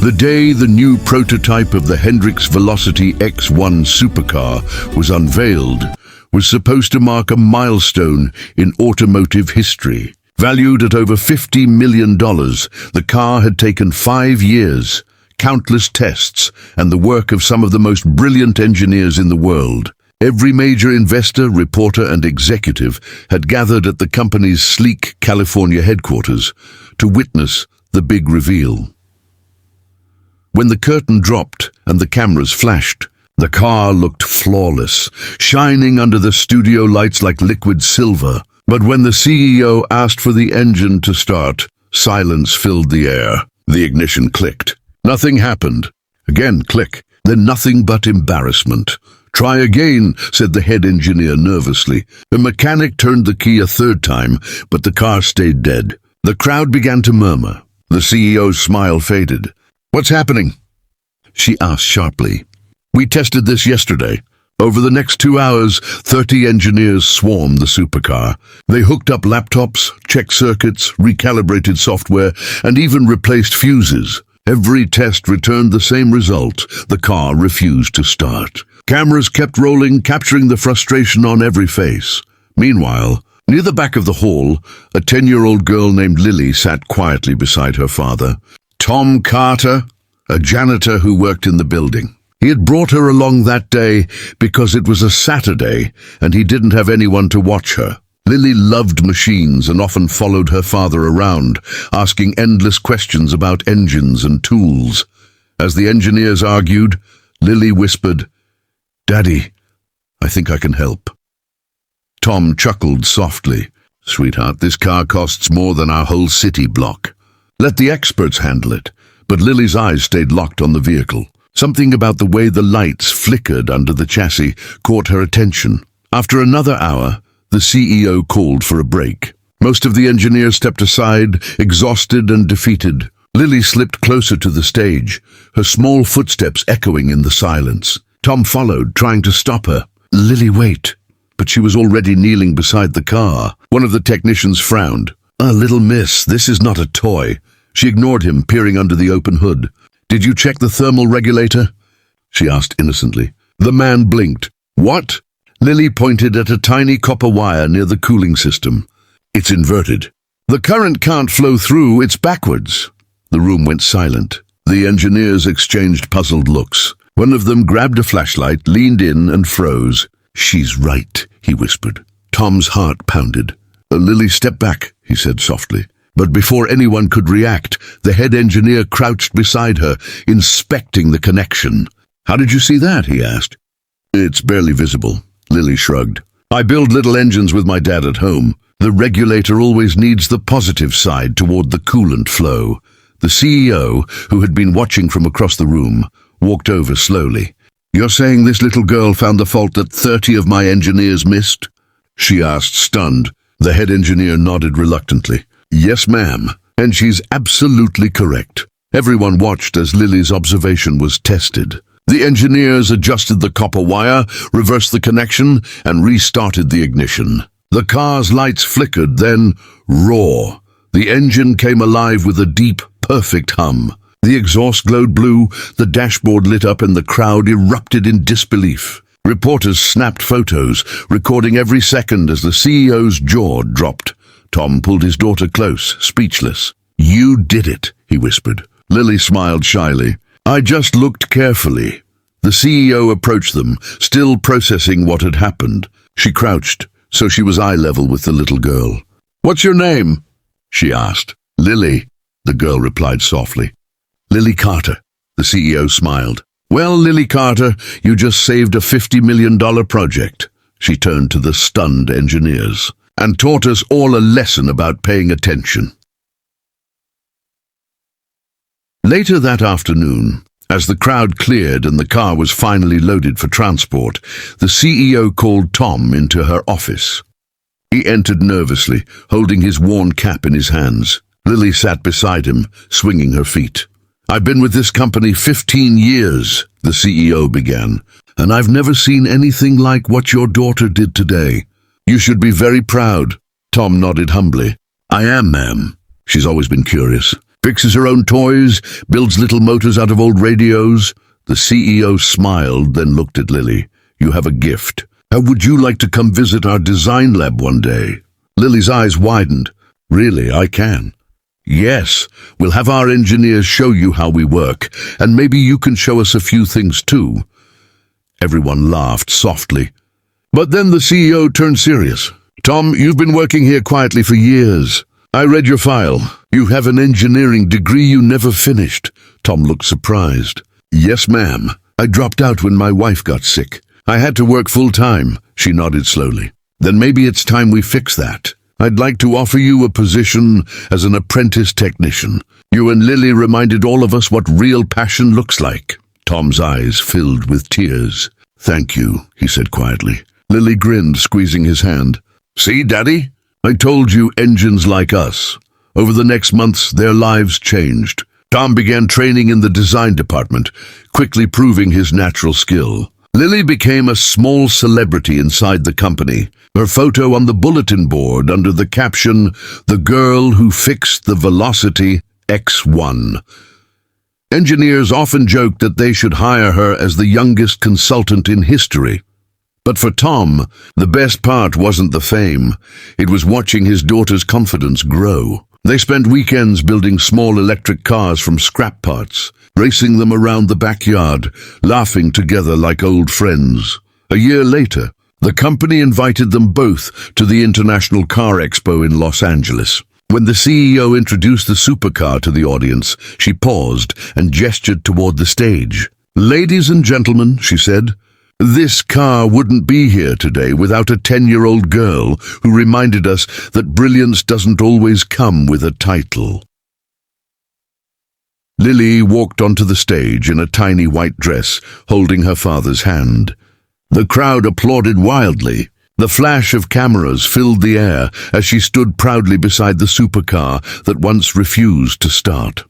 The day the new prototype of the Hendrix Velocity X1 supercar was unveiled was supposed to mark a milestone in automotive history. Valued at over $50 million, the car had taken 5 years, countless tests, and the work of some of the most brilliant engineers in the world. Every major investor, reporter, and executive had gathered at the company's sleek California headquarters to witness the big reveal. When the curtain dropped and the cameras flashed, the car looked flawless, shining under the studio lights like liquid silver. But when the CEO asked for the engine to start, silence filled the air. The ignition clicked. Nothing happened. Again, click. Then nothing but embarrassment. "Try again," said the head engineer nervously. The mechanic turned the key a third time, but the car stayed dead. The crowd began to murmur. The CEO's smile faded. "What's happening?" she asked sharply. "We tested this yesterday." Over the next 2 hours, 30 engineers swarmed the supercar. They hooked up laptops, checked circuits, recalibrated software, and even replaced fuses. Every test returned the same result. The car refused to start. Cameras kept rolling, capturing the frustration on every face. Meanwhile, near the back of the hall, a 10-year-old girl named Lily sat quietly beside her father. Tom Carter, a janitor who worked in the building. He had brought her along that day because it was a Saturday and he didn't have anyone to watch her. Lily loved machines and often followed her father around, asking endless questions about engines and tools. As the engineers argued, Lily whispered, "Daddy, I think I can help." Tom chuckled softly. "Sweetheart, this car costs more than our whole city block. Let the experts handle it." But Lily's eyes stayed locked on the vehicle. Something about the way the lights flickered under the chassis caught her attention. After another hour, the CEO called for a break. Most of the engineers stepped aside, exhausted and defeated. Lily slipped closer to the stage, her small footsteps echoing in the silence. Tom followed, trying to stop her. "Lily, wait." But she was already kneeling beside the car. One of the technicians frowned. "Little miss, this is not a toy." She ignored him, peering under the open hood. "Did you check the thermal regulator?" she asked innocently. The man blinked. "What?" Lily pointed at a tiny copper wire near the cooling system. "It's inverted. The current can't flow through, it's backwards." The room went silent. The engineers exchanged puzzled looks. One of them grabbed a flashlight, leaned in and froze. "She's right," he whispered. Tom's heart pounded. "Lily, step back," he said softly. But before anyone could react, the head engineer crouched beside her, inspecting the connection. "How did you see that?" he asked. "It's barely visible," Lily shrugged. "I build little engines with my dad at home. The regulator always needs the positive side toward the coolant flow." The CEO, who had been watching from across the room, walked over slowly. "You're saying this little girl found the fault that 30 of my engineers missed?" she asked, stunned. The head engineer nodded reluctantly. "Yes, ma'am, and she's absolutely correct." Everyone watched as Lily's observation was tested. The engineers adjusted the copper wire, reversed the connection, and restarted the ignition. The car's lights flickered, then roar. The engine came alive with a deep, perfect hum. The exhaust glowed blue, the dashboard lit up, and the crowd erupted in disbelief. Reporters snapped photos, recording every second as the CEO's jaw dropped. Tom pulled his daughter close, speechless. "You did it," he whispered. Lily smiled shyly. "I just looked carefully." The CEO approached them, still processing what had happened. She crouched, so she was eye level with the little girl. "What's your name?" she asked. "Lily," the girl replied softly. "Lily Carter," the CEO smiled. "Well, Lily Carter, you just saved a $50 million project." She turned to the stunned engineers. "And taught us all a lesson about paying attention." Later that afternoon, as the crowd cleared and the car was finally loaded for transport, the CEO called Tom into her office. He entered nervously, holding his worn cap in his hands. Lily sat beside him, swinging her feet. "I've been with this company 15 years, the CEO began, "and I've never seen anything like what your daughter did today. You should be very proud." Tom nodded humbly. "I am, ma'am." She's always been curious. Fixes her own toys, builds little motors out of old radios. The CEO smiled, then looked at Lily. You have a gift. How would you like to come visit our design lab one day? Lily's eyes widened. Really, I can. Yes, we'll have our engineers show you how we work, and maybe you can show us a few things too. Everyone laughed softly. But then the CEO turned serious. Tom, you've been working here quietly for years. I read your file. You have an engineering degree you never finished. Tom looked surprised. Yes, ma'am. I dropped out when my wife got sick. I had to work full-time. She nodded slowly. Then maybe it's time we fix that. I'd like to offer you a position as an apprentice technician. You and Lily reminded all of us what real passion looks like. Tom's eyes filled with tears. Thank you, he said quietly. Lily grinned, squeezing his hand. See, Daddy? I told you engines like us. Over the next months, their lives changed. Tom began training in the design department, quickly proving his natural skill. Lily became a small celebrity inside the company, her photo on the bulletin board under the caption, "The Girl Who Fixed the Velocity X1." Engineers often joked that they should hire her as the youngest consultant in history. But for Tom, the best part wasn't the fame. It was watching his daughter's confidence grow. They spent weekends building small electric cars from scrap parts, racing them around the backyard, laughing together like old friends. A year later, the company invited them both to the International Car Expo in Los Angeles. When the CEO introduced the supercar to the audience, she paused and gestured toward the stage. "Ladies and gentlemen," she said, "this car wouldn't be here today without a 10-year-old girl who reminded us that brilliance doesn't always come with a title." Lily walked onto the stage in a tiny white dress, holding her father's hand. The crowd applauded wildly. The flash of cameras filled the air as she stood proudly beside the supercar that once refused to start.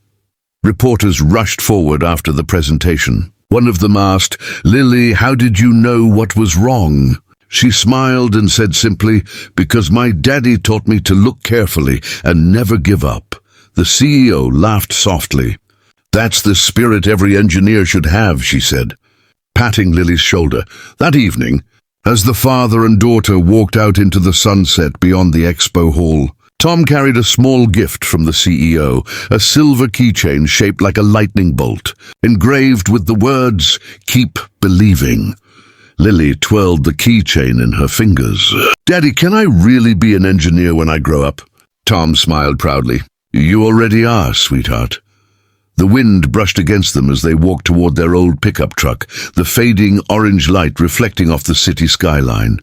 Reporters rushed forward after the presentation. One of them asked, "Lily, how did you know what was wrong?" She smiled and said simply, "Because my daddy taught me to look carefully and never give up." The CEO laughed softly. "That's the spirit every engineer should have," she said, patting Lily's shoulder. That evening, as the father and daughter walked out into the sunset beyond the expo hall, Tom carried a small gift from the CEO, a silver keychain shaped like a lightning bolt, engraved with the words, "Keep believing." Lily twirled the keychain in her fingers. "Daddy, can I really be an engineer when I grow up?" Tom smiled proudly. "You already are, sweetheart." The wind brushed against them as they walked toward their old pickup truck, the fading orange light reflecting off the city skyline.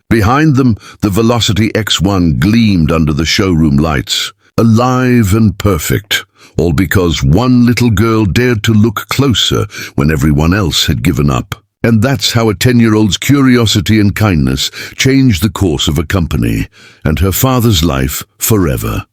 Behind them, the Velocity X1 gleamed under the showroom lights, alive and perfect, all because one little girl dared to look closer when everyone else had given up. And that's how a 10-year-old's curiosity and kindness changed the course of a company and her father's life forever.